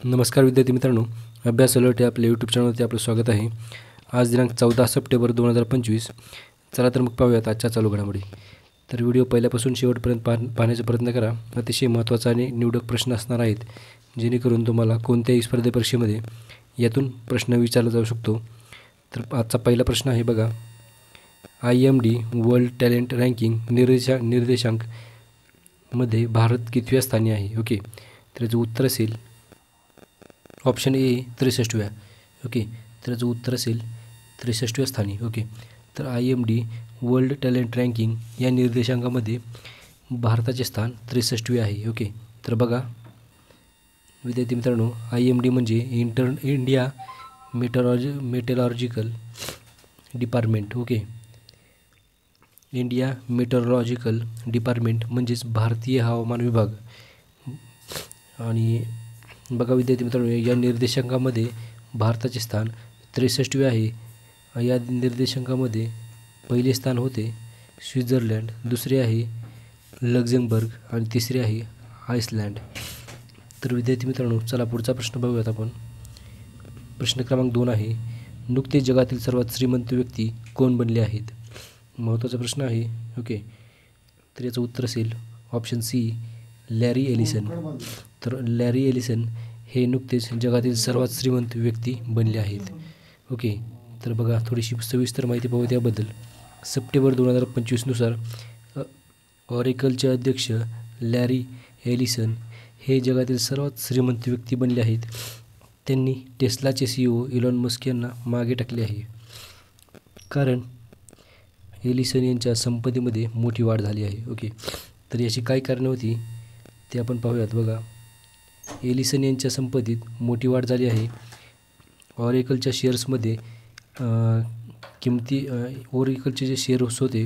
नमस्कार विद्यार्थी मित्रांनो, अभ्यास अलर्ट या आपल्या यूट्यूब चॅनलवरती आपलं स्वागत आहे. आज दिनांक 14 सप्टेंबर 2025. चला तर मग पाहूयात आजच्या चालू घडामोडी. तर व्हिडिओ पहिल्यापासून शेवटपर्यंत पाहण्याचा प्रयत्न करा. अतिशय महत्त्वाचा आणि निवडक प्रश्न असणार आहेत, जेणेकरून तुम्हाला कोणत्याही स्पर्धे परीक्षेमध्ये यातून प्रश्न विचारला जाऊ शकतो. तर आजचा पहिला प्रश्न आहे बघा, IMD वर्ल्ड टॅलेंट रँकिंग निर्देशांकमध्ये भारत कितव्या स्थानी आहे? ओके, तर याचं उत्तर असेल ऑप्शन ए 63व्या. ओके, तर याचं उत्तर असेल 63व्या स्थानी. ओके, तर IMD वर्ल्ड टॅलेंट रँकिंग या निर्देशांकामध्ये भारताचे स्थान 63वे आहे. ओके, तर बघा विद्यार्थी मित्रांनो, IMD म्हणजे India metallurgical department. Okay, India metallurgical department म्हणजेच भारतीय हवामान विभाग. आणि बघा विद्यार्थी मित्रांनो, या निर्देशांकामध्ये भारताचे स्थान 63वे आहे. या निर्देशांकामध्ये पहिले स्थान होते स्वित्झर्लंड, दुसरे आहे लक्झेंबर्ग आणि तिसरे आहे आइसलँड. तर विद्यार्थी मित्रांनो, चला पुढचा प्रश्न बघूयात आपण. प्रश्न क्रमांक 2 आहे, नुकतेच जगातील सर्वात श्रीमंत व्यक्ती कोण बनले आहेत? महत्त्वाचा प्रश्न आहे. ओके, तर याचं उत्तर असेल ऑप्शन सी लॅरी एलिसन. तर लॅरी एलिसन हे नुकतेच जगातील सर्वात श्रीमंत व्यक्ती बनले आहेत. ओके, तर बघा थोडीशी सविस्तर माहिती पाहू त्याबद्दल. सप्टेंबर 2025नुसार ऑरेकलचे अध्यक्ष लॅरी एलिसन हे जगातील सर्वात श्रीमंत व्यक्ती बनले आहेत. त्यांनी टेस्लाचे CEO इलॉन मस्क यांना मागे टाकले आहे, कारण एलिसन यांच्या संपत्तीमध्ये मोठी वाढ झाली आहे. ओके, तर याची काय कारणे होती ते आपण पाहूयात. बघा, एलिसन यांच्या संपत्तीत मोठी वाढ झाली आहे. ऑरेकलच्या शेअर्समध्ये ऑरेकलचे जे शेअर्स होते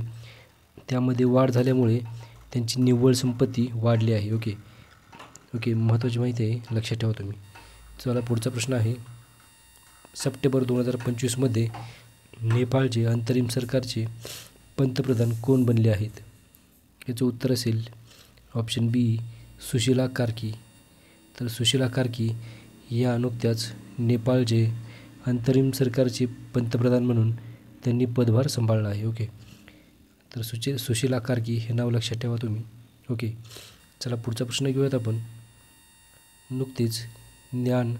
त्यामध्ये वाढ झाल्यामुळे त्यांची निव्वळ संपत्ती वाढली आहे. ओके, महत्त्वाची माहिती आहे, लक्षात ठेवा तुम्ही. चला पुढचा प्रश्न आहे, सप्टेंबर 2025मध्ये नेपाळचे अंतरिम सरकारचे पंतप्रधान कोण बनले आहेत? याचं उत्तर असेल ऑप्शन बी सुशीला कार्की. तर सुशीला कार्की या नुकत्याच नेपाळचे अंतरिम सरकारचे पंतप्रधान म्हणून त्यांनी पदभार सांभाळला आहे. ओके, तर सुशीला कार्की हे नाव लक्षात ठेवा तुम्ही. ओके, चला पुढचा प्रश्न घेऊयात आपण. नुकतेच ज्ञान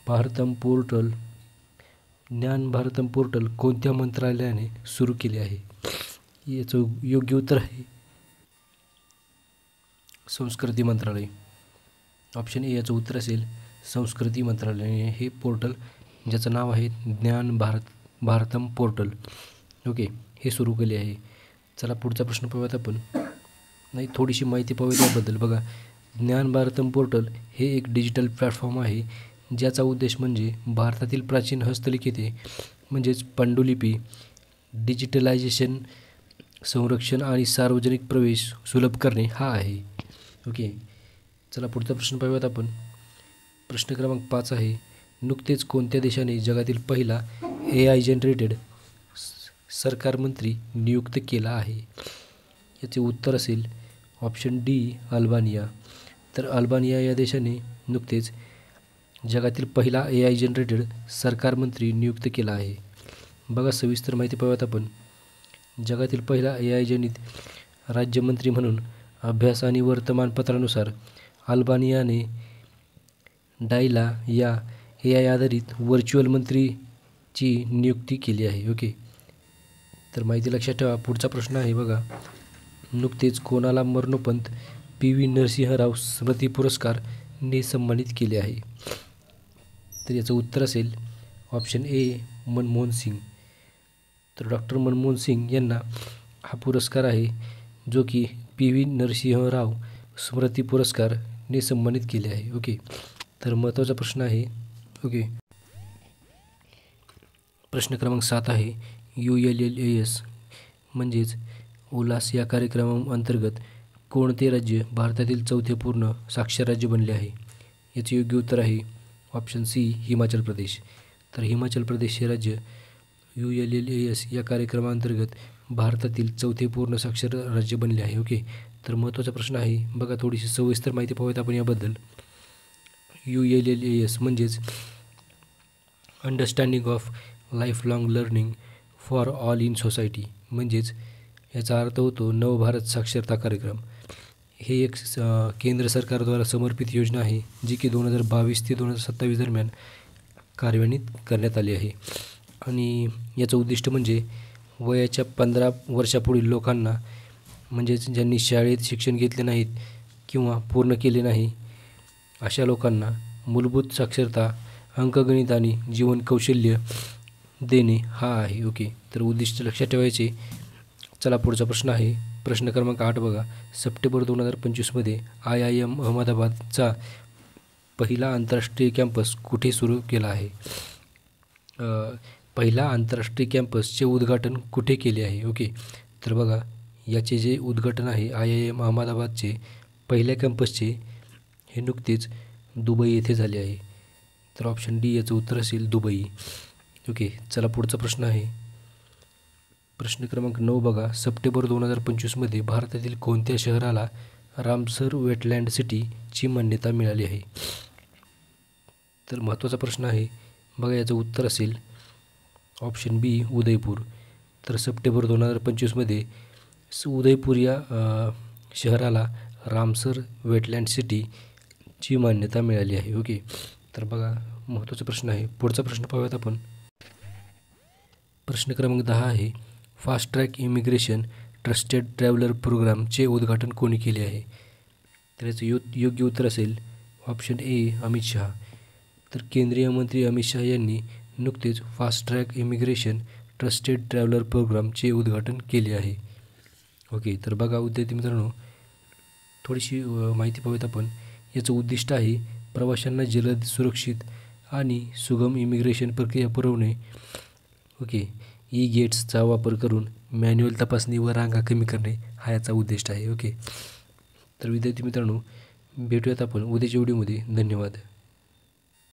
भारतम पोर्टल कोणत्या मंत्रालयाने सुरू केले आहे? याचं योग्य उत्तर आहे संस्कृती मंत्रालय. ऑप्शन ए याचं उत्तर असेल संस्कृती मंत्रालयाने हे पोर्टल, ज्याचं नाव आहे ज्ञान भारतम पोर्टल, ओके, हे सुरू केले आहे. चला पुढचा प्रश्न पाहूयात आपण. थोडीशी माहिती पाहूया त्याबद्दल. बघा, ज्ञान भारतम पोर्टल हे एक डिजिटल प्लॅटफॉर्म आहे, ज्याचा उद्देश म्हणजे भारतातील प्राचीन हस्तलिखिते म्हणजेच पांडुलिपी डिजिटलायझेशन, संरक्षण आणि सार्वजनिक प्रवेश सुलभ करणे हा आहे. ओके, चला पुढचा प्रश्न पाहूयात आपण. प्रश्न क्रमांक 5 आहे, नुकतेच कोणत्या देशाने जगातील पहिला AI जनरेटेड सरकार मंत्री नियुक्त केला आहे? याचे उत्तर असेल ऑप्शन डी अल्बानिया. तर अल्बानिया या देशाने नुकतेच जगातील पहिला AI जनरेटेड सरकार मंत्री नियुक्त केला आहे. बघा सविस्तर माहिती पाहूयात आपण. जगातील पहिला AI जनित राज्यमंत्री म्हणून अभ्यास आणि वर्तमानपत्रानुसार अल्बानियाने डायला या AI आधारित व्हर्च्युअल मंत्रीची नियुक्ती केली आहे. ओके, तर माहिती लक्षात ठेवा. पुढचा प्रश्न आहे बघा, नुकतेच कोणाला मरणोपंत PV नरसिंहराव स्मृती पुरस्कारने सन्मानित केले आहे? तर याचं उत्तर असेल ऑप्शन ए मनमोहन सिंग. तर डॉक्टर मनमोहन सिंग यांना हा पुरस्कार आहे, जो की PV नरसिंहराव स्मृती पुरस्कारने सन्मानित केले आहे. ओके, तर महत्त्वाचा प्रश्न आहे. ओके, प्रश्न क्रमांक 7 आहे, ULLAS म्हणजेच उल्हास या कार्यक्रमाअंतर्गत कोणते राज्य भारतातील चौथे पूर्ण साक्षर राज्य बनले आहे? याचे योग्य उत्तर आहे ऑप्शन सी हिमाचल प्रदेश. तर हिमाचल प्रदेश हे राज्य ULLAS या कार्यक्रमाअंतर्गत भारतातील चौथे पूर्ण साक्षर राज्य बनले आहे. ओके, तर महत्त्वाचा प्रश्न आहे बघा, थोडीशी सविस्तर माहिती पाहूयात आपण याबद्दल. ULLAS म्हणजेच understanding of life long learning for all in society, म्हणजेच याचा अर्थ होतो नवभारत साक्षरता कार्यक्रम. हे एक केंद्र सरकारद्वारा समर्पित योजना आहे जी की 2022 ते 2027 दरम्यान कार्यान्वित करण्यात आली आहे. आणि याचं उद्दिष्ट म्हणजे वयाच्या 15 वर्षापुढील लोकांना, म्हणजेच ज्यांनी शाळेत शिक्षण घेतले नाहीत किंवा पूर्ण केले नाही अशा लोकांना मूलभूत साक्षरता, अंकगणित आणि जीवन कौशल्य देणे हा आहे. ओके, तर उद्दिष्ट लक्षात ठेवायचे. चला पुढचा प्रश्न आहे. प्रश्न क्रमांक 8 बघा. सप्टेंबर 2025मध्ये IIM अहमदाबादचा पहिला आंतरराष्ट्रीय कॅम्पस कुठे सुरू केला आहे? पहिला आंतरराष्ट्रीय कॅम्पसचे उद्घाटन कुठे केले आहे? ओके, तर बघा याचे जे उद्घाटन आहे IIM अहमदाबादचे पहिल्या कॅम्पसचे हे नुकतेच दुबई येथे झाले आहे. तर ऑप्शन डी याचं उत्तर असेल दुबई. ओके, चला पुढचा प्रश्न आहे. प्रश्न क्रमांक 9 बघा. सप्टेंबर 2025मध्ये भारतातील कोणत्या शहराला रामसर वेटलँड सिटीची मान्यता मिळाली आहे? तर महत्त्वाचा प्रश्न आहे बघा. याचं उत्तर असेल ऑप्शन बी उदयपूर. तर सप्टेंबर 2025मध्ये उदयपूर या शहराला रामसर वेटलँड सिटीची मान्यता मिळाली आहे. ओके, तर बघा महत्त्वाचा प्रश्न आहे. पुढचा प्रश्न पाहूयात आपण. प्रश्न क्रमांक 10 आहे. Fast track immigration trusted traveller प्रोग्रामचे उद्घाटन कोणी केले आहे? तर याचं योग्य उत्तर असेल ऑप्शन ए अमित शहा. तर केंद्रीय मंत्री अमित शहा यांनी नुकतेच fast track immigration trusted traveller प्रोग्रामचे उद्घाटन केले आहे. ओके, तर बघा विद्यार्थी मित्रांनो, थोडीशी माहिती पाहूयात आपण. याचं उद्दिष्ट आहे प्रवाशांना जलद, सुरक्षित आणि सुगम इमिग्रेशन प्रक्रिया पुरवणे. ओके, गेट्सचा वापर करून मॅन्युअल तपासणी व रांगा कमी करणे हा याचा उद्दिष्ट आहे. ओके, तर विद्यार्थी मित्रांनो भेटूयात आपण उद्याच्या व्हिडिओमध्ये. धन्यवाद.